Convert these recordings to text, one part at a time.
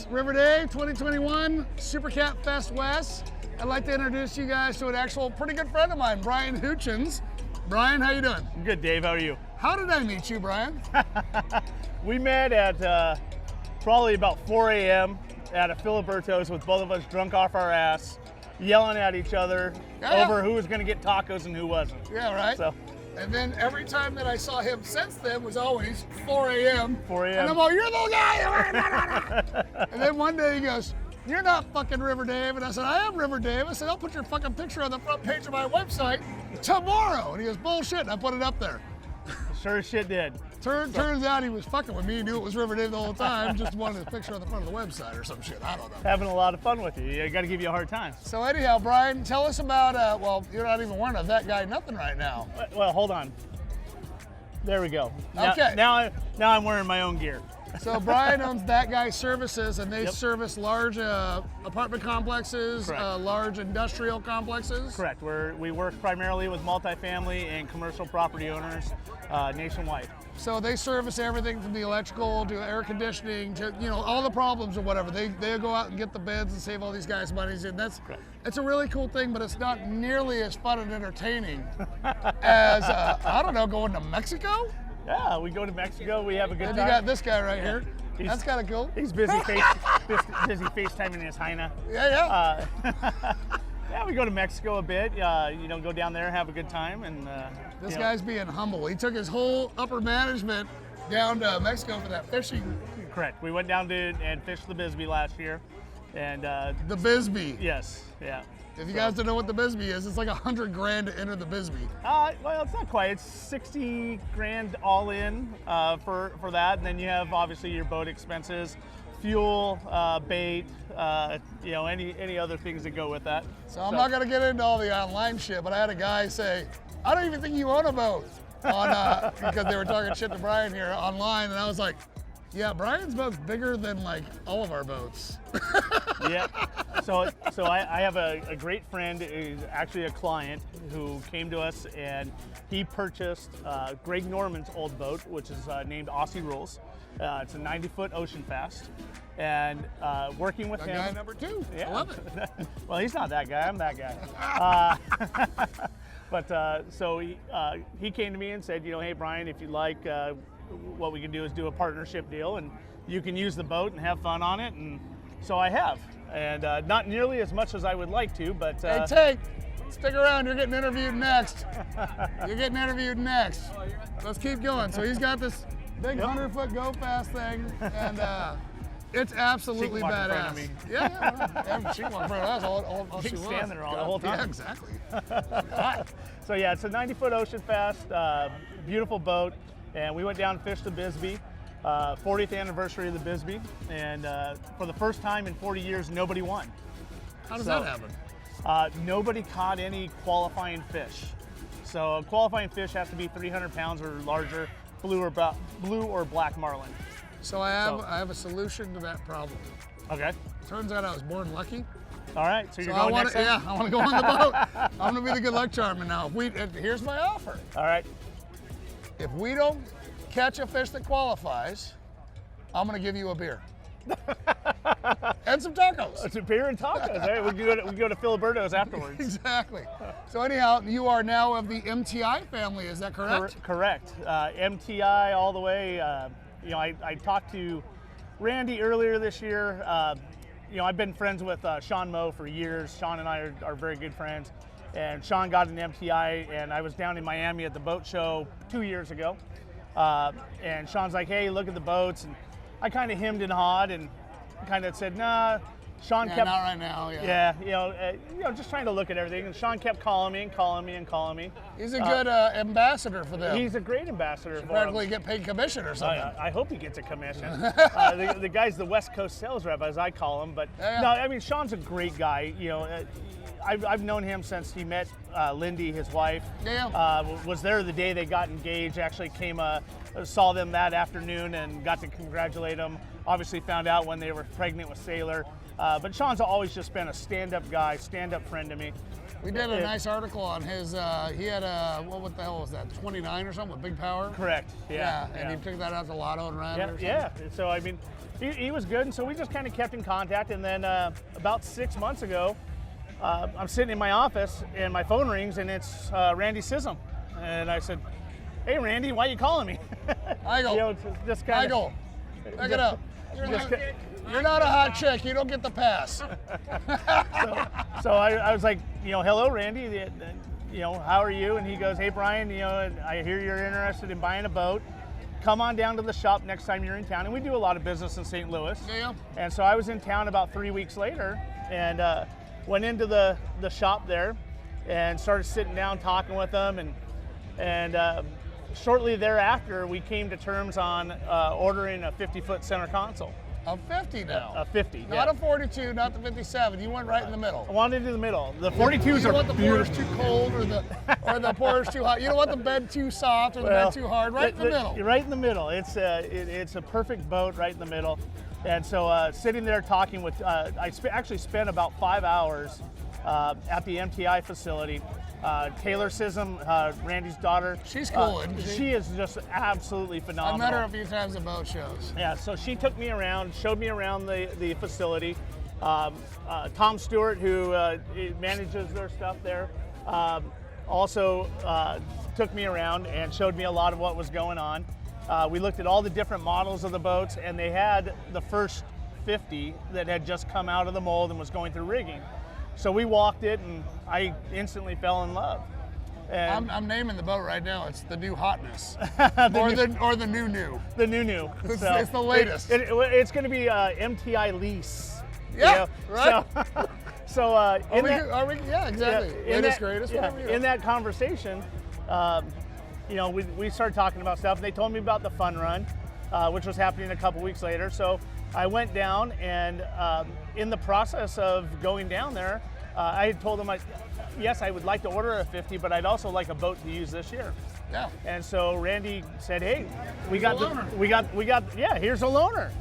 guys, River Dave 2021 Super Cat Fest West. I'd like to introduce you guys to an actual pretty good friend of mine, Brian Hutchins. Brian, how you doing? I'm good, Dave. How are you? How did I meet you, Brian? We met at probably about 4 a.m. at a Filiberto's with both of us drunk off our ass, yelling at each other over who was going to get tacos and who wasn't. Yeah, right. So, and then every time that I saw him since then was always 4 a.m. 4 a.m. And I'm all, you're the guy. And then one day he goes, you're not fucking River Dave. And I said, I am River Dave. I said, I'll put your fucking picture on the front page of my website tomorrow. And he goes, bullshit. And I put it up there. Sure as shit did. Turns out he was fucking with me. He knew it was River Dave the whole time. Just wanted his picture on the front of the website or some shit. I don't know. Having a lot of fun with you. I got to give you a hard time. So anyhow, Brian, tell us about, well, you're not even wearing a That Guy Nothing right now. Well, hold on. There we go. Now, Okay. Now I'm wearing my own gear. So Brian owns That Guy Services, and they service large apartment complexes, large industrial complexes. Correct. We work primarily with multifamily and commercial property owners nationwide. So they service everything from the electrical to air conditioning to, you know, all the problems or whatever. They go out and get the bids and save all these guys money. And it's a really cool thing, but it's not nearly as fun and entertaining as, I don't know, going to Mexico? Yeah, we go to Mexico. We have a good Then time. you got this guy right here. That's kind of cool. He's busy FaceTiming his Heina. Yeah. Yeah, we go to Mexico a bit. You know, go down there, have a good time, and this guy's being humble. He took his whole upper management down to Mexico for that fishing. Correct. We went down to and fished the Bisbee last year, and the Bisbee. yes, yeah. If you guys don't know what the Bisbee is, it's like $100 grand to enter the Bisbee. Well, it's not quite. It's 60 grand all in for that, and then you have obviously your boat expenses, fuel, bait, you know, any other things that go with that. So I'm not gonna get into all the online shit, but I had a guy say, I don't even think you own a boat, on because they were talking shit to Brian here online, and I was like, yeah, Brian's boat's bigger than like all of our boats. Yeah. So I have a great friend who's actually a client who came to us and he purchased Greg Norman's old boat, which is named Aussie Rules. It's a 90-foot Ocean Fast, and working with him. Guy number 2. Yeah. I love it. Well, he's not that guy. I'm that guy. But so he came to me and said, you know, hey Brian, if you like, what we can do is do a partnership deal, and you can use the boat and have fun on it. And so I have, and not nearly as much as I would like to, but hey, Tank, stick around. You're getting interviewed next. You're getting interviewed next. Let's keep going. So he's got this big 100-foot Go Fast thing, and it's absolutely She can walk in front badass. of me. Yeah. She can walk in front of us all She she can wants. stand there all the whole time. Yeah, exactly. So yeah, it's a 90-foot Ocean Fast, beautiful boat, and we went down and fished the Bisbee. 40th anniversary of the Bisbee, and for the first time in 40 years, nobody won. How does that happen? Nobody caught any qualifying fish. So a qualifying fish has to be 300 pounds or larger, blue or black marlin. So I have a solution to that problem. Okay. Turns out I was born lucky. All right. So you're I going want next to, time? I want to go on the boat. I'm gonna be the good luck charmer now. Here's my offer. All right. If we don't catch a fish that qualifies, I'm gonna give you a beer. And some tacos. It's a beer and tacos. Hey, we can go to Filiberto's afterwards. Exactly. So anyhow, you are now of the MTI family, is that correct? Correct. MTI all the way. You know, I talked to Randy earlier this year. You know, I've been friends with Sean Moe for years. Sean and I are very good friends. And Sean got an MTI, and I was down in Miami at the boat show 2 years ago. And Sean's like, hey, look at the boats. And I kind of hemmed and hawed and kind of said, nah. Sean kept, not right now. Yeah, you know, just trying to look at everything. And Sean kept calling me and calling me and calling me. He's a good ambassador for them. He's a great ambassador for Practically them. get paid commission or something. I hope he gets a commission. The guy's the West Coast sales rep, as I call him. But no, I mean, Sean's a great guy. You know, I've known him since he met Lindy, his wife. Was there the day they got engaged. Actually came, saw them that afternoon and got to congratulate them. Obviously found out when they were pregnant with Sailor. But Sean's always just been a stand-up guy, stand-up friend to me. We did a nice article on his, he had a, what the hell was that, 29 or something with Big Power? Correct, yeah. And he took that out to Lotto and ran it or something. Yeah, so I mean, he was good, and so we just kind of kept in contact. And then about 6 months ago, I'm sitting in my office, and my phone rings, and it's Randy Sissom. And I said, "Hey, Randy, why are you calling me?" Michael, You know, just kind of. Michael, check it out. You're not a hot chick. You don't get the pass. So I was like, hello, Randy. How are you? And he goes, "Hey, Brian, I hear you're interested in buying a boat. Come on down to the shop next time you're in town." And we do a lot of business in St. Louis. Yeah. And so I was in town about 3 weeks later, and went into the shop there and started sitting down talking with them. And shortly thereafter, we came to terms on ordering a 50-foot center console. A 50 now. A 50. Not yeah. a 42, not the 57. You went right in the middle. I wanted to do the middle. The You 42s don't are want the porters beautiful. too cold or the porters too hot. You don't want the bed too soft or the bed too hard. Right in the middle. Right in the middle. It's a perfect boat right in the middle. And so sitting there talking with, I actually spent about 5 hours at the MTI facility. Taylor Sissom, Randy's daughter. She's cool, isn't she? She is just absolutely I've phenomenal. met her a few times at boat shows. Yeah, so she took me around, showed me around the facility. Tom Stewart, who manages their stuff there, also took me around and showed me a lot of what was going on. We looked at all the different models of the boats, and they had the first 50 that had just come out of the mold and was going through rigging. So we walked it, and I instantly fell in love. And I'm naming the boat right now. It's the new hotness, the or the new. The new. It's the latest. It's going to be MTI lease. Yeah, right. So Yeah, exactly. Latest, greatest, whatever. In that conversation, we started talking about stuff. And they told me about the fun run, which was happening a couple weeks later. So I went down, and in the process of going down there, I had told them, yes, I would like to order a 50, but I'd also like a boat to use this year. Yeah. And so Randy said, "Hey, we got loaner. here's a loaner.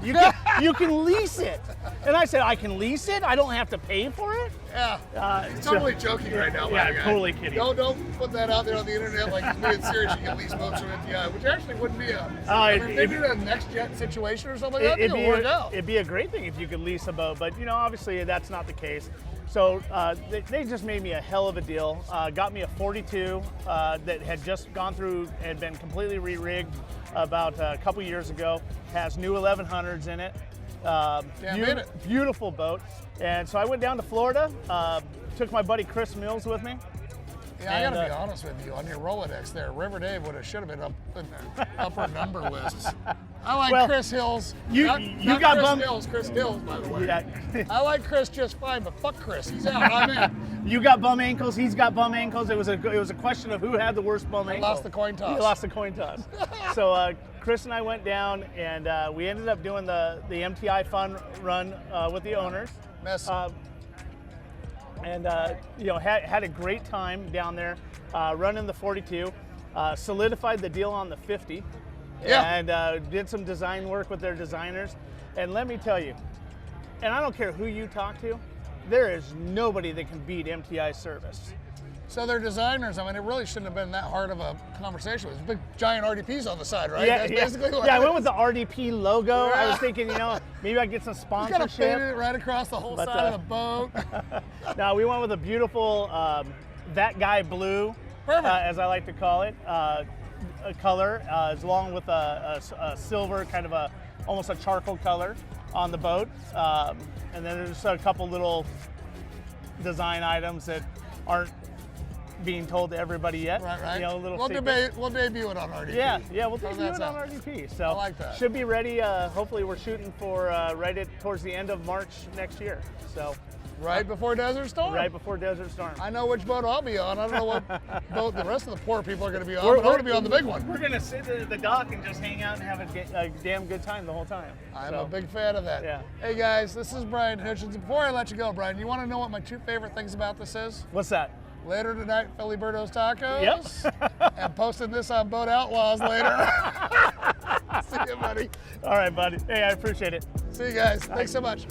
You can lease it." And I said, "I can lease it? I don't have to pay for it?" Yeah. He's totally joking right now. Yeah, by the guy. totally kidding. Don't put that out there on the internet like he's being serious. You can lease boats from MTI, which actually wouldn't be if they did a next jet situation or something like that, it'd work out. It'd be a great thing if you could lease a boat, but obviously that's not the case. So they just made me a hell of a deal. Got me a 42 that had just gone through and been completely re-rigged about a couple years ago. Has new 1100s in it. Beautiful boat. And so I went down to Florida. Took my buddy Chris Mills with me. Yeah, I gotta be honest with you. On your Rolodex there, River Dave should have been up in the upper number lists. I like Chris Hills. You not got Chris bumped. Hills, Chris Hills, by the way. Yeah. I like Chris just fine, but fuck Chris. He's out. I'm in. You got bum ankles. He's got bum ankles. It was a question of who had the worst bum ankle. Lost the coin toss. He lost the coin toss. So Chris and I went down, and we ended up doing the MTI fun run with the owners. Had a great time down there running the 42. Solidified the deal on the 50. Yeah. And did some design work with their designers. And let me tell you, and I don't care who you talk to, there is nobody that can beat MTI service. So they're designers. I mean, it really shouldn't have been that hard of a conversation. It was big, giant RDPs on the side, right? Yeah, That's basically what I it went is. with the RDP logo. I was thinking, maybe I could get some You could have sponsorship. painted it right across the whole side of the boat. No, we went with a beautiful That Guy Blue, as I like to call it, a color, along with a silver, kind of almost a charcoal color on the boat. And then there's a couple little design items that aren't being told to everybody yet. Right. Little We'll secrets. debut it on RDP. Yeah, we'll How's debut that it on sound? RDP. So I like that. should be ready. Hopefully, we're shooting for towards the end of March next year. So Right before Desert Storm. right before Desert Storm. I know which boat I'll be on. I don't know what boat the rest of the poor people are going to be on, but I'm going to be on the big one. We're gonna sit at the dock and just hang out and have a damn good time the whole time. I'm a big fan of that. Yeah. Hey guys, this is Brian Hutchins. Before I let you go, Brian, you want to know what my two favorite things about this is? What's that? Later tonight, Philly Birdos Tacos. Yep. And posting this on Boat Outlaws later. See you, buddy. All right, buddy. Hey, I appreciate it. See you guys. Thanks so much.